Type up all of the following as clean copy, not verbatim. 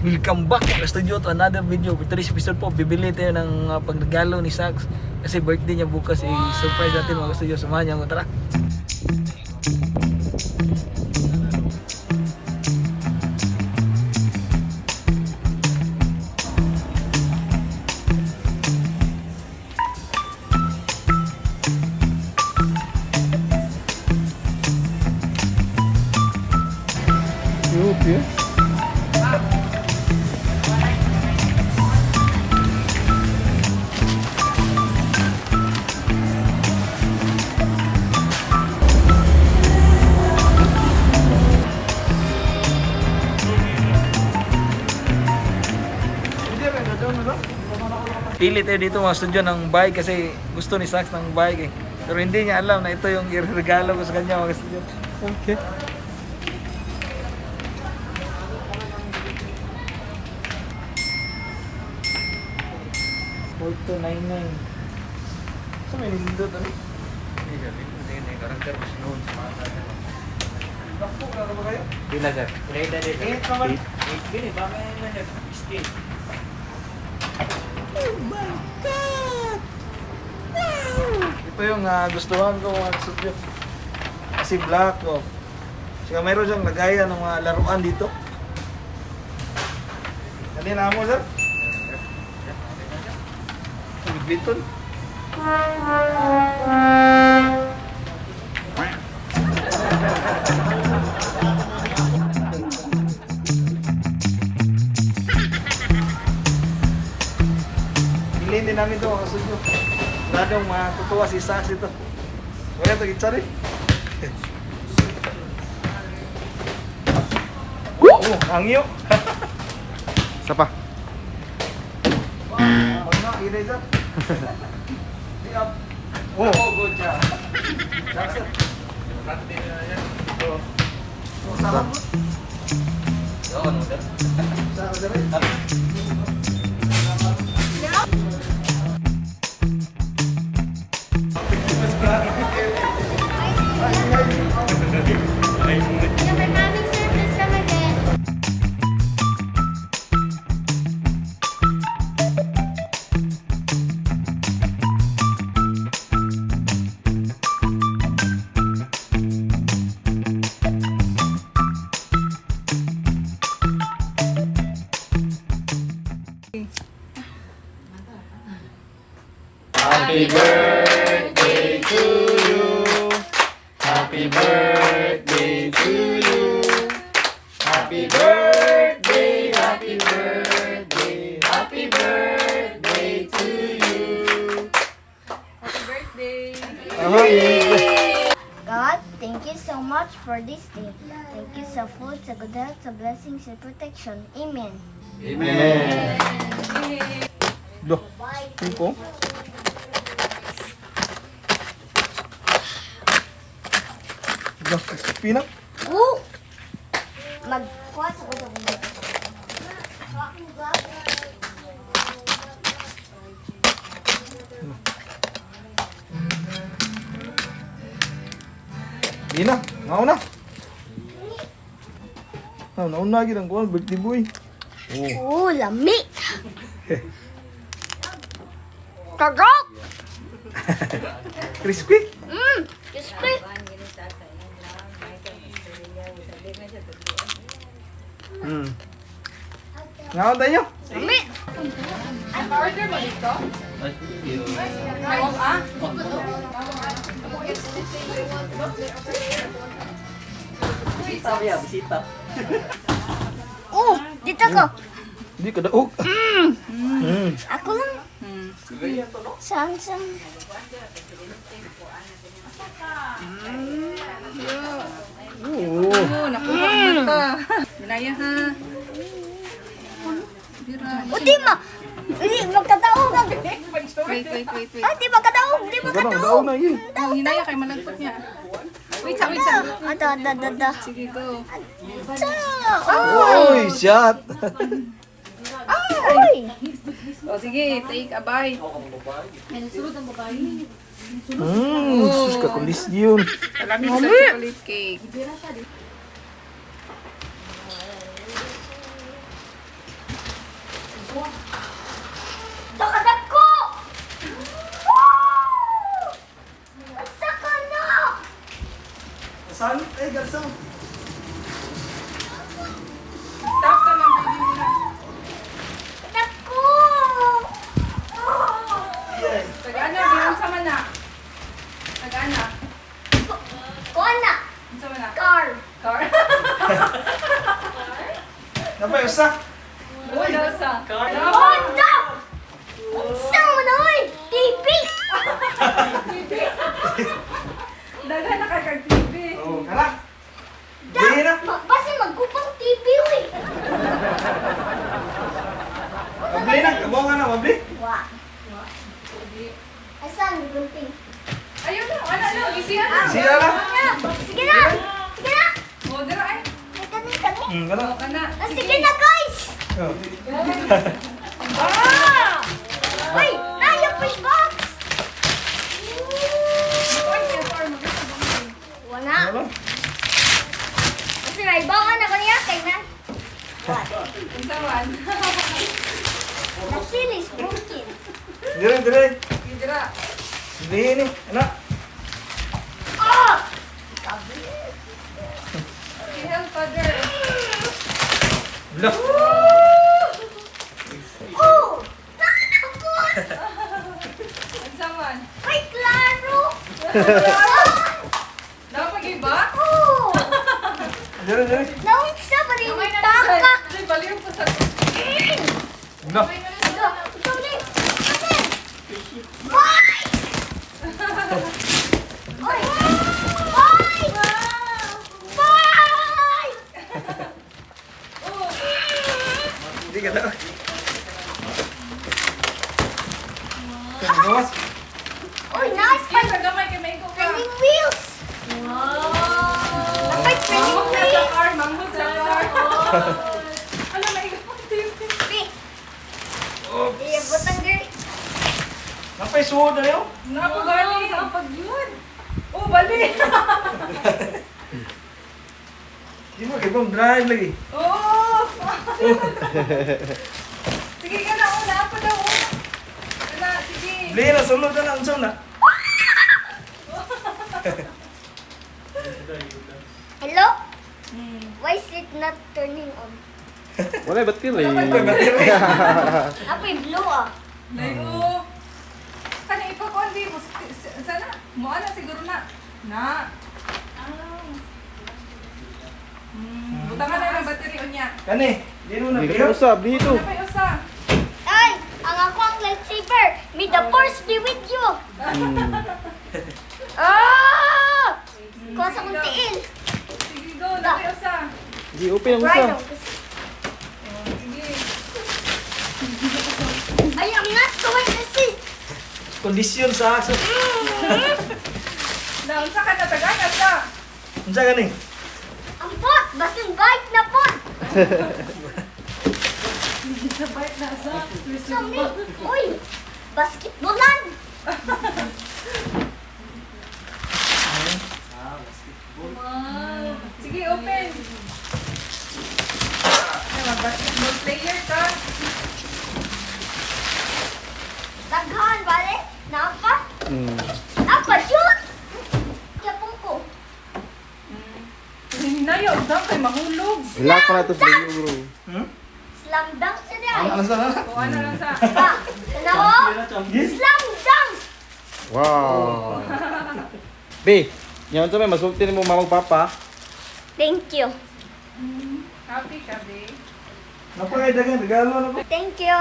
Welcome back mga studio to another video. For today's episode po, bibili tayo ng pagregalo ni Sax kasi birthday niya bukas. I-surprise natin mga studio. Samahan niyo ako, tara. Okay. Pili tayo dito mga studio ng bike kasi gusto ni Sax ng bike eh. Pero hindi niya alam na ito yung iregalo ko sa kanya mga studio. Okay. $4299. So may nindot ano? Hindi sabi. Hindi karakter mas noon sa mga kanya. Bakpo ka ba kayo? Bila sir. Pinahita din. 8 naman. 8 din eh. Baka may skin. Oh my God! Wow! Ito yung gustuhan ko mga studio. Kasi black ko. Saka mayroon siyang lagayan ng mga laruan dito. Kanina mo sir? Biton. Bilhin din namin ito mga studio. Radong matutuwa si Sax ito. Wala ito gitsari. Oh, hangyo. Isa pa. Wow, na, ilay dyan. Oh, good job. That's it. Oh, sarap mo? Oo, ano dyan? Sarap dyan rin? Happy birthday to you. Happy birthday to you. Happy birthday, happy birthday, happy birthday to you. Happy birthday! God, thank you so much for this day. Thank you sa food, sa good health, sa blessings, and protection. Amen. Amen. Doh, tipo. Doh, pinak. Woo! Mag-kuha sa good health. Di na, nauna. Nauna lagi ng kuwan, birthday boy. Oh. Lami! Kagok! Crispy. Crispy! Ngaon tayo. Lami! Order mo dito? May wag ah? Oh, dito ko. Hindi ka daog. Ako lang. Saan? Oo. Oo, nakuha mo ta. Binaya ha. Bira. O di ma! Hindi, magkataog. Wait. Ah, di magkataog. Di Daog na yun. Oh, hinaya kay malagpot niya. Wait sa. Ada. Sige, go. Oy, shot. Uy! O sige, take a bite. Sus ka kulis yun. Salamin sa chocolate cake. Dakadak ko! Woo! At saka na! Saan? Eh, garsang. Stop ka lang, baby muna. Dakadak ko! Yan. Tagana, bilang sama na. Tagana. Kuha na! Sama na. Car! Car. Napay, usa. Wala sa. Honda! Saan mo na, oy? TV! Daga na kag-TV. Oh, kana. Di na. Basta magkupang TV, oy! Mabli na. Kabaw nga na, mabli. Wah! Asan, gunting? Ayun na, wala na. Gisihan na. Siya na. Sige na! Sige na! O, dira ay. Ay, kani. Kana. O, kana. Sige na, guys! Oh. Ah! Uy! Tayo po yung box! Ay, kaya car, magkita ba mo? Wala. Ano? Kasi may bawang ako niya kay na. Ang sawan. The seal is broken. Dire, dire. Dira. Di ni. Ana. Ah! Ihel, father. Blah. Oh! Nakakapot! Ang sawan. Ay, klaro! Dapat iba? Oh! Dire, dire. Nawit sa Kamay na marinita lang ka! sa. Ay, baliw pa sa. Blah. Ito ulit! Atin! Bye! Oy! Bye! Bye! Di ka na. Gawas. Oy, nice! Kaya sa gamay kay may ko ka. Training wheels! Dapat training Manghod na sa wheels! car, manghod sa car. Ano, may TV. Pi! Iya, butang girl. Napay suod na yun. Napagali. Napag yun. Oh, bali. Di mo, ibang drive lagi. Oh. Sige ka na, una pa daw. Una, sige. Bili na, sulod na lang, na. Hello? Why is it not turning on? Wala battery. Apa yung blue ah? Layo. Kani ipakundi mo sana. Mo ana siguro na. Na. Butangan na ng battery unya. Kani, di mo na. Hindi ka usab dito. Ano pa yung usa? Ay! Ang ako ang lightsaber! May the force be with you! Ah! Kuha sa kong tiil! Sige go, ano pa yung usa? Di open ang Rhino! usa. Sige. I am not going to see! Kondisyon sa aso. Na unsa ka na tagana sa? Unsa gani? Ang pot! Basing bike na pot! Sabay na sa. Sami! Uy! Basketballan! Sige, open. Ay, mag-basketball player ka. Daghan, bale? Napa? Hmm. Napa, shoot! Yapong ko. Hinayo, daw kay mahulog. Lock pa na to sa bro. Hmm? Slam dunk siya dahil. Ano sa na? Kuha na lang sa. Ah, ano ko? Yes. Slam dunk! Wow. Be, yan sa may masulti mo mamang papa. Thank you. Happy ka, be. Napakay dagan, regalo na ko. Thank you.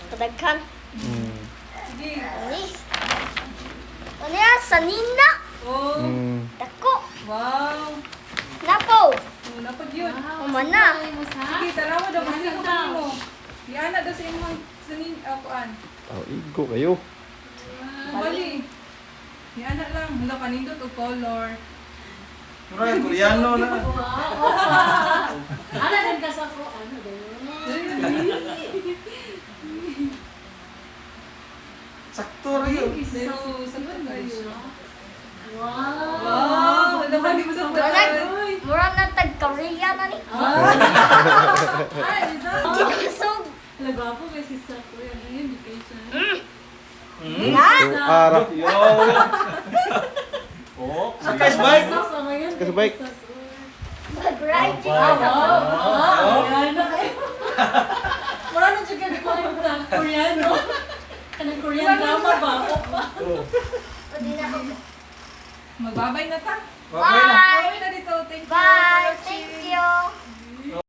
Kadaghan. Hmm. Sige. Ani? Ano yan? Sanina? Oh. Hmm. Dako. Wow. Napo. Oh, napag yun. Umana. Sige, tanawa daw. Kasi ko mo. Yan na daw sa imong sanin, kuan. Oh, igo kayo. Bali. Yan na lang. Mula kanindot o color. Mura, Koreano na. Ano din ka sa ko? Ano din? Sakto rin yun. So, saan kayo? Wow! Wow! Ano ka di mo sa Murag, murag na tag-Korea na ni. Ay, isa! Para. Yo. Oh, sakay sa bike. Sakay sa bike. Mag-ride Wow. Oh. Koreano kayo. Wala na siya ganito sa Koreano. Kanang Korean drama ba? Hindi na ako. Magbabay na ta. Okay na. Babay na dito. Thank you. Bye. Thank you.